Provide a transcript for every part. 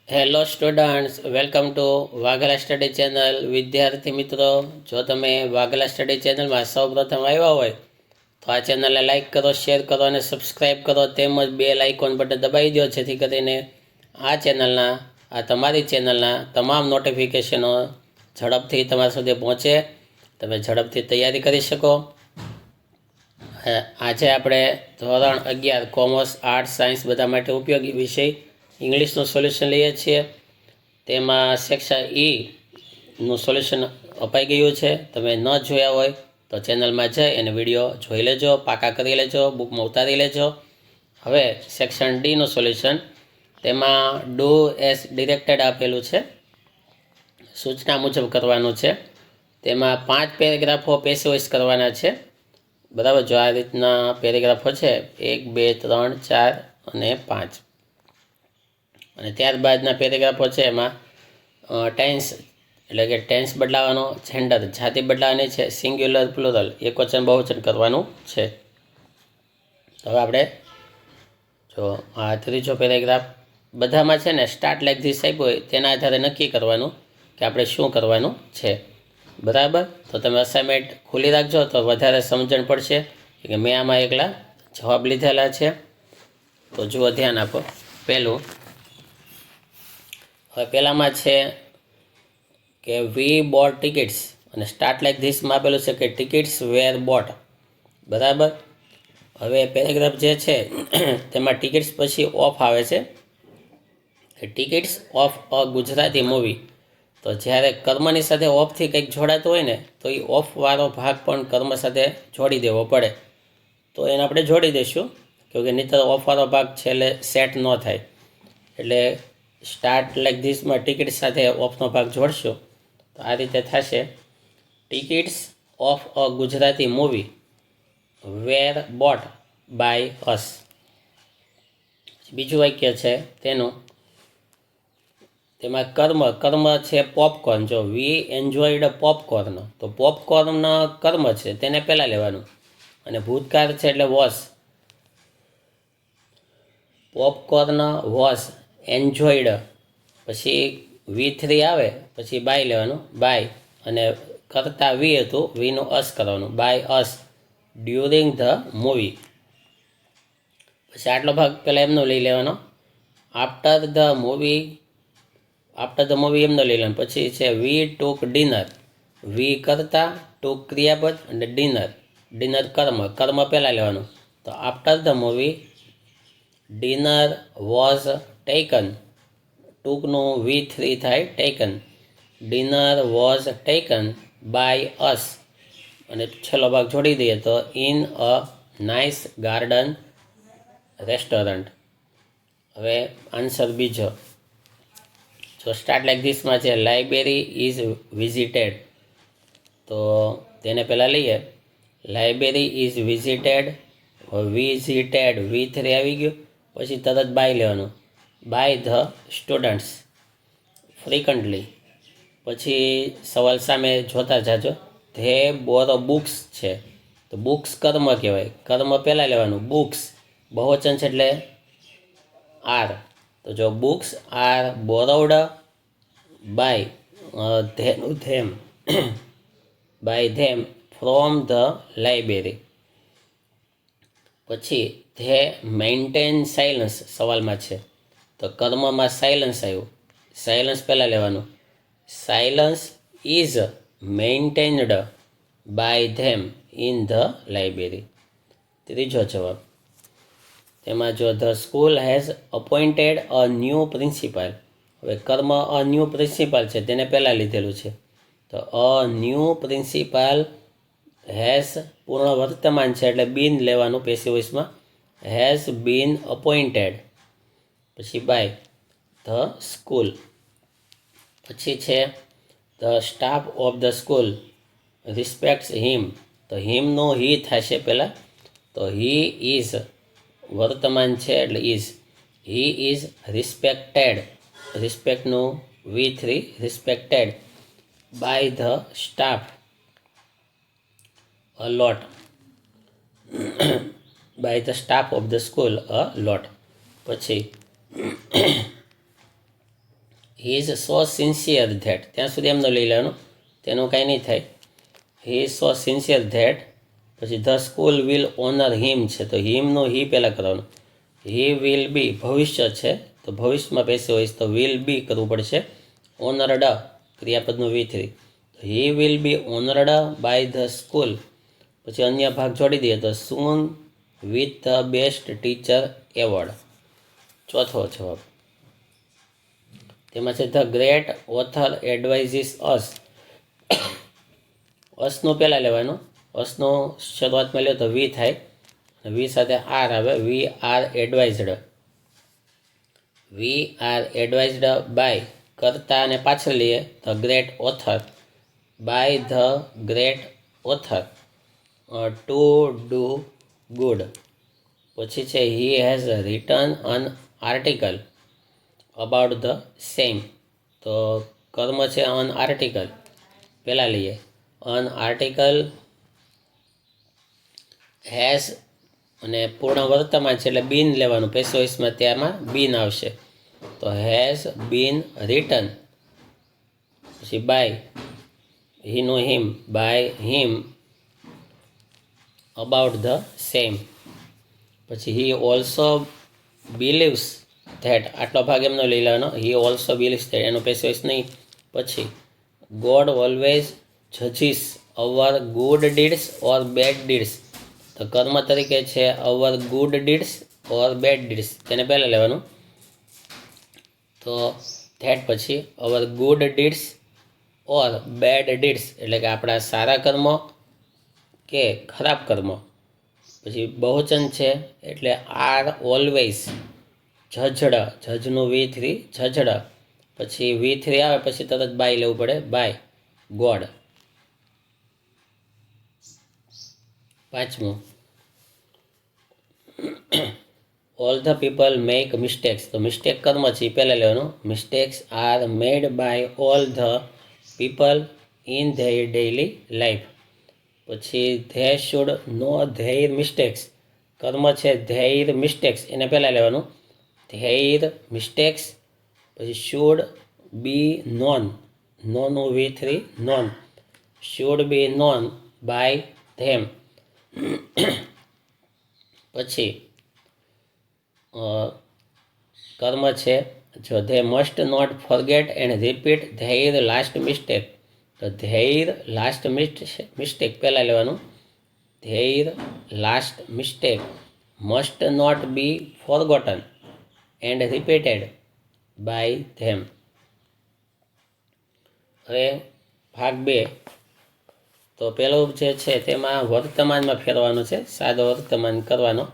Hello students, welcome to Vaghela study channel. વિદ્યાર્થી મિત્રો, જો તમે વાઘેલા સ્ટડી ચેનલમાં સૌપ્રથમ આવ્યા હોય તો આ ચેનલને લાઇક કરો, શેર કરો અને સબસ્ક્રાઈબ કરો, તેમજ બેલ આઇકોન બટન દબાવી દો, જેથી કરીને તમારી ચેનલના તમામ નોટિફિકેશનો ઝડપથી તમારા સુધી પહોંચે, તમે ઝડપથી તૈયારી કરી શકો. આજે આપણે ધોરણ 11 કોમર્સ, આર્ટ્સ, સાયન્સ બધા માટે ઉપયોગી વિષય ઇંગ્લિશનું સોલ્યુશન લઈએ છીએ. તેમાં સેક્શન ઈનું સોલ્યુશન અપાઈ ગયું છે. તમે ન જોયા હોય તો ચેનલમાં જઈ અને વિડીયો જોઈ લેજો, પાકા કરી લેજો, બુકમાં ઉતારી લેજો. હવે સેક્શન ડીનું સોલ્યુશન, તેમાં ડુ એઝ ડિરેક્ટેડ આપેલું છે, સૂચના મુજબ કરવાનું છે. તેમાં 5 પેરેગ્રાફો પેસિવ વોઇસ કરવાના છે. બરાબર, જો આ રીતના પેરેગ્રાફો છે 1, 2, 3, 4 અને 5. અને ત્યારબાદના પેરેગ્રાફો છે એમાં ટેન્સ એટલે કે ટેન્સ બદલાવાનો, જેન્ડર જાતિ બદલાવાની છે, સિંગ્યુલર પ્લુરલ એકવચન બહુવચન કરવાનું છે. હવે આપણે જો આ ત્રીજો પેરેગ્રાફ બધામાં છે ને સ્ટાર્ટ લાઈક ધીસ આપ્યું હોય તેના આધારે નક્કી કરવાનું કે આપણે શું કરવાનું છે. બરાબર, તો તમે અસાઇનમેન્ટ ખોલી રાખજો તો વધારે સમજણ પડશે કે મેં આમાં એકલા જવાબ લીધેલા છે. તો જુઓ, ધ્યાન આપો. પહેલું, હવે પહેલામાં છે કે વી બોટ ટિકિટ્સ, અને સ્ટાર્ટ લાઈક ધીસમાં આપેલું છે કે ટિકિટ્સ વેર બોટ. બરાબર, હવે પેરેગ્રાફ જે છે તેમાં ટિકિટ્સ પછી ઓફ આવે છે, tickets of a Gujarati movie. તો જ્યારે કર્મની સાથે ઓફથી કંઈક જોડાતું હોય ને તો એ ઓફવાળો ભાગ પણ કર્મ સાથે જોડી દેવો પડે. તો એને આપણે જોડી દઈશું, કેમકે નહીંતર ઓફવાળો ભાગ છેલ્લે સેટ ન થાય. એટલે સ્ટાર્ટ લાઈક ધીસમાં ટિકિટ સાથે ઓફનો ભાગ જોડશો તો આ રીતે થશે, tickets of a Gujarati movie were bought by us. બીજું વાક્ય છે તેમાં કર્મ છે પોપકોર્ન. જો વી એન્જોયડ પોપકોર્ન, તો પોપકોર્ન કર્મ છે તેને પહેલાં લેવાનું, અને ભૂતકાળ છે એટલે વોસ. પોપકોર્ન વોસ એન્જોયડ, પછી V3 આવે પછી બાય લેવાનું, બાય, અને કરતા વી હતું, વીનું અસ કરવાનું, by us during the movie. પછી આટલો ભાગ પહેલાં એમનો લઈ લેવાનો, આફ્ટર ધ મૂવી એમનો લઈ લેવાનો. પછી છે વી ટુક ડિનર, વી કરતા, ટુક ક્રિયાપદ અને ડિનર કર્મ પહેલાં લેવાનું. તો after the movie dinner was taken, ટુકનું V3 થાય taken, dinner was taken by us, અને છેલ્લો ભાગ જોડી દઈએ તો in a nice garden restaurant. હવે આન્સર બીજો, જો સ્ટાર્ટ લાઈક ધીસમાં છે લાઇબ્રેરી ઇઝ વિઝિટેડ, તો તેને પહેલાં લઈએ, લાઇબ્રેરી ઇઝ વિઝિટેડ V3 આવી ગયું, પછી તરત બાય લેવાનું, બાય ધ સ્ટુડન્ટ્સ ફ્રીકન્ટલી. પછી સવાલ સામે જોતા જાજો, ધે બોરો બુક્સ છે, તો બુક્સ કર્મ કહેવાય, કર્મ પહેલાં લેવાનું, બુક્સ બહુવચન છે એટલે આર. તો જો books are borrowed by them by them from the library. પછી ધે મેન્ટેન સાયલન્સ સવાલમાં છે, તો કર્મમાં સાયલન્સ આવ્યું, સાયલન્સ પહેલાં લેવાનું, silence is maintained by them in the library. ત્રીજો જવાબ, તેમાં જો the school has appointed a new principal. હવે કર્મ અ ન્યૂ પ્રિન્સિપાલ છે તેને પહેલાં લીધેલું છે, તો અ ન્યૂ પ્રિન્સિપાલ હેઝ પૂર્ણ વર્તમાન છે એટલે બીન લેવાનું પેસિવ વોઇસમાં, હેઝ બીન અપોઇન્ટેડ, પછી બાય ધ સ્કૂલ. પછી છે the staff of the school respects him, તો હિમનું હી થશે પહેલાં, તો હી ઇઝ વર્તમાન છે એટલે ઇઝ, હી ઇઝ રિસ્પેક્ટેડ, રિસ્પેક્ટનું V3 respected by the staff a lot, by the staff of the school a lot. પછી he is so sincere that, ત્યાં સુધી એમનો લઈ લેવાનું, તેનું કાંઈ નહીં થાય. He is so sincere that. પછી the school will honour him છે, તો હિમનું હી પહેલાં કરવાનું. હી વિલ બી ભવિષ્ય છે, તો ભવિષ્યમાં પેસિવ વોઇસ તો વિલ બી કરવું પડશે. ઓનરડ ક્રિયાપદનું V3. He will be honoured by the school. પછી અન્ય ભાગ જોડી દઈએ તો soon with the best teacher award. ચોથો જવાબ તેમાં છે the great author advises us. અસનું પહેલાં લેવાનું. અસનો શરૂઆતમાં લે તો વી થાય, વી સાથે આર આવે. We are advised. We are advised by કરતા અને પાછળ લઈએ the great author. By the great author to do good. પછી છે he has written an article about the same. તો કર્મ છે અન આર્ટિકલ, પહેલાં લઈએ. અન આર્ટિકલ હેઝ અને પૂર્ણ વર્તમાન છે એટલે બીન લેવાનું. પેસિવ વોઇસમાં ત્યારમાં બીન આવશે. તો હેઝ બીન રિટન. પછી બાય હીનો him, by him about the same. પછી હી ઓલ્સો બિલીવ્સ ધેટ, આટલો ભાગ એમનો લઈ લેવાનો. હી ઓલ્સો બિલીવ્સ ધેટ, એનો પેસિવ વોઇસ નહીં. પછી ગોડ ઓલવેઝ જજીસ our good deeds or bad deeds. તો કર્મ તરીકે છે our good deeds or bad deeds, તેને પહેલાં લેવાનું. તો ધેટ પછી our good deeds or bad deeds, એટલે કે આપણા સારા કર્મો કે ખરાબ કર્મો. પછી બહુચન છે એટલે આર ઓલવેઝ જજડ, જજનું V3 જજડ. પછી V3 આવે પછી તરત બાય લેવું પડે, બાય ગોડ. પાંચમું all the people make mistakes. તો મિસ્ટેક કર્મ છે એ પહેલાં લેવાનું. Mistakes are made by all the people in their daily life. પછી they should know their mistakes. કર્મ છે ધેર મિસ્ટેક્સ, એને પહેલાં લેવાનું. Their mistakes. પછી શુડ બી નોન, નોનું V3 known. Should be known by them. પછી કર્મ છે જો they must not forget and repeat their last mistake. તો ધેર લાસ્ટ મિસ્ટેક પહેલાં લેવાનું. Their last mistake must not be forgotten and repeated by them. હવે ભાગ 2. તો પહેલું જે છે તેમાં વર્તમાનમાં ફેરવાનું છે, સાદો વર્તમાન કરવાનો.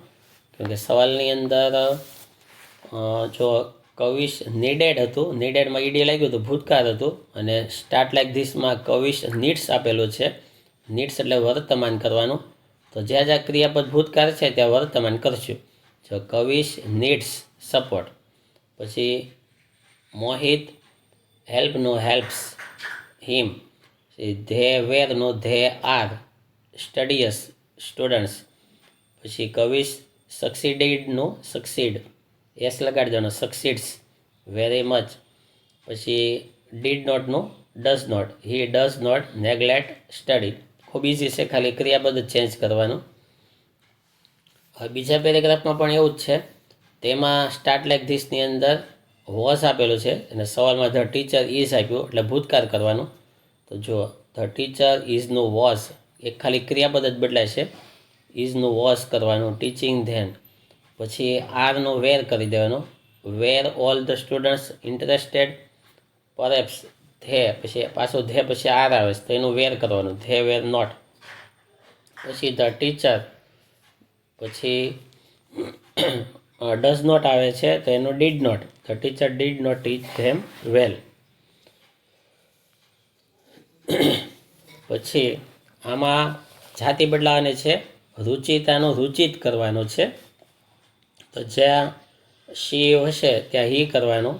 કેમકે સવાલની અંદર જો કવિશ નીડેડ હતું, નીડેડમાં ઈડી લાગ્યું હતું, ભૂતકાળ હતું. અને સ્ટાર્ટ લાઈક ધીસમાં કવિશ નીડ્સ આપેલું છે. નીડ્સ એટલે વર્તમાન કરવાનું. તો જ્યાં જ્યાં ક્રિયાપદ ભૂતકાળ છે ત્યાં વર્તમાન કરશું. જો કવિશ નીડ્સ સપોર્ટ. પછી મોહિત હેલ્પનો હેલ્પ્સ હિમ. ધે વેરનો ધે આર સ્ટડીયસ સ્ટુડન્ટ્સ. પછી કવિશ સક્સીડેડનું સક્સીડ, એસ લગાડવાનો, સક્સીડ્સ વેરી મચ. પછી ડીડ નોટનું does not, he does not neglect study. ખૂબ ઇઝી છે, ખાલી ક્રિયાપદ ચેન્જ કરવાનું. હવે બીજા પેરેગ્રાફમાં પણ એવું જ છે. તેમાં સ્ટાર્ટ લાઈક ધીસની અંદર વોઝ આપેલું છે અને સવાલમાં ધ ટીચર ઇઝ આપ્યું એટલે ભૂતકાળ કરવાનું. તો જો ધ ટીચર ઇઝનું વોઝ, એક ખાલી ક્રિયાપદ જ બદલાય છે. ઇઝનું વોઝ કરવાનું, ટીચિંગ ધેન. પછી આરનું વેર કરી દેવાનું. Were all the students interested perhaps they, પછી પાછું ધે પછી આર આવે છે તો એનું વેર કરવાનું. They were not. પછી ધ ટીચર, પછી ડઝ નોટ આવે છે તો એનું ડીડ નોટ. The teacher did not teach them well. પછી આમાં જાતિ બદલાવાની છે. રુચિતાનું રુચિત કરવાનું છે. તો જ્યાં શી હશે ત્યાં હી કરવાનું,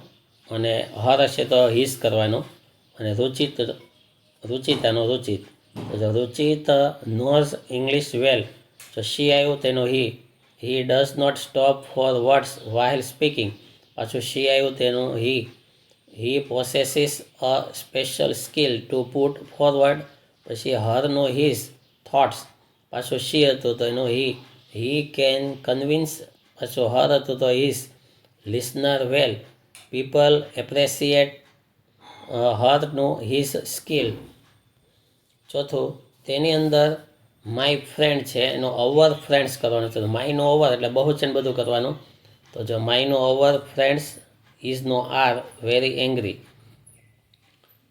અને હર હશે તો હિસ કરવાનું, અને રુચિતાનું રુચિત. તો રુચિત નોઝ ઇંગ્લિશ વેલ, તો શી આવ્યું તેનો હી. He does not stop for words while speaking, પાછું શી આવ્યું તેનું હી. He possesses a special skill to put forward. પછી હરનો હિઝ થોટ્સ, પાછું શી હતું તો એનું હી કેન કન્વિન્સ, પાછું હર હતું તો હિઝ લિસનર વેલ, પીપલ એપ્રેસિએટ હરનું હિઝ સ્કિલ. ચોથું, તેની અંદર માય ફ્રેન્ડ છે એનો અવર ફ્રેન્ડ્સ કરવાનું છે. માયનો ઓવર એટલે બહુચન બધું કરવાનું. તો જો માયનો ઓવર ફ્રેન્ડ્સ ઇઝનો આર વેરી એંગ્રી.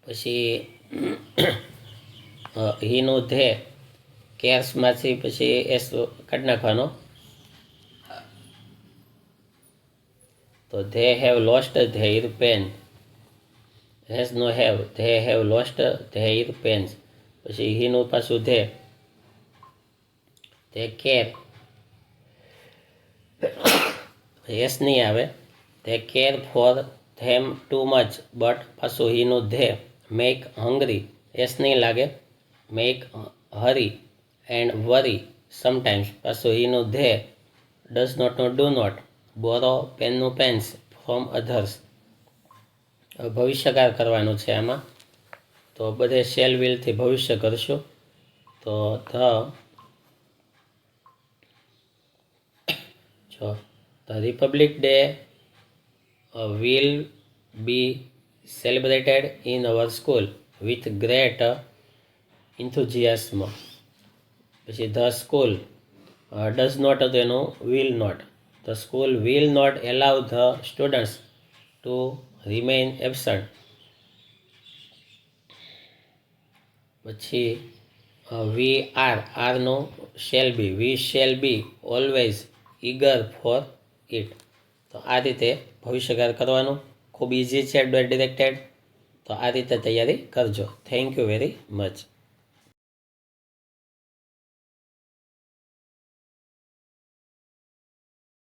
પછી હીનું ધે, કેર્સમાંથી પછી એસ કાઢી નાખવાનો. તો they have lost their pen, has નો have, they have lost their pens. પછી હીનું પાછું ધે કેર, એસ નહીં આવે, they care for them too much, but પાછું હીનું ધે મેક હંગ્રી, એસ નહીં લાગે, make hurry and worry sometimes. પાછું હીનું ધે ડઝ નોટનું do not, borrow પેનનું Pence from others. ભવિષ્યકાળ કરવાનું છે આમાં, તો બધે શેલ વિલથી ભવિષ્ય કરશું. તો the Republic Day will be celebrated in our school with great enthusiasm. પછી the school does not હતું એનું will not, the school will not allow the students to remain absent. પછી we are no shall be, we shall be always eager for it. તો આ રીતે ભવિષ્યકાળ કરવાનું ખૂબ easy છે, ડિરેક્ટેડ. તો આ રીતે તૈયારી કરજો. Thank you very much.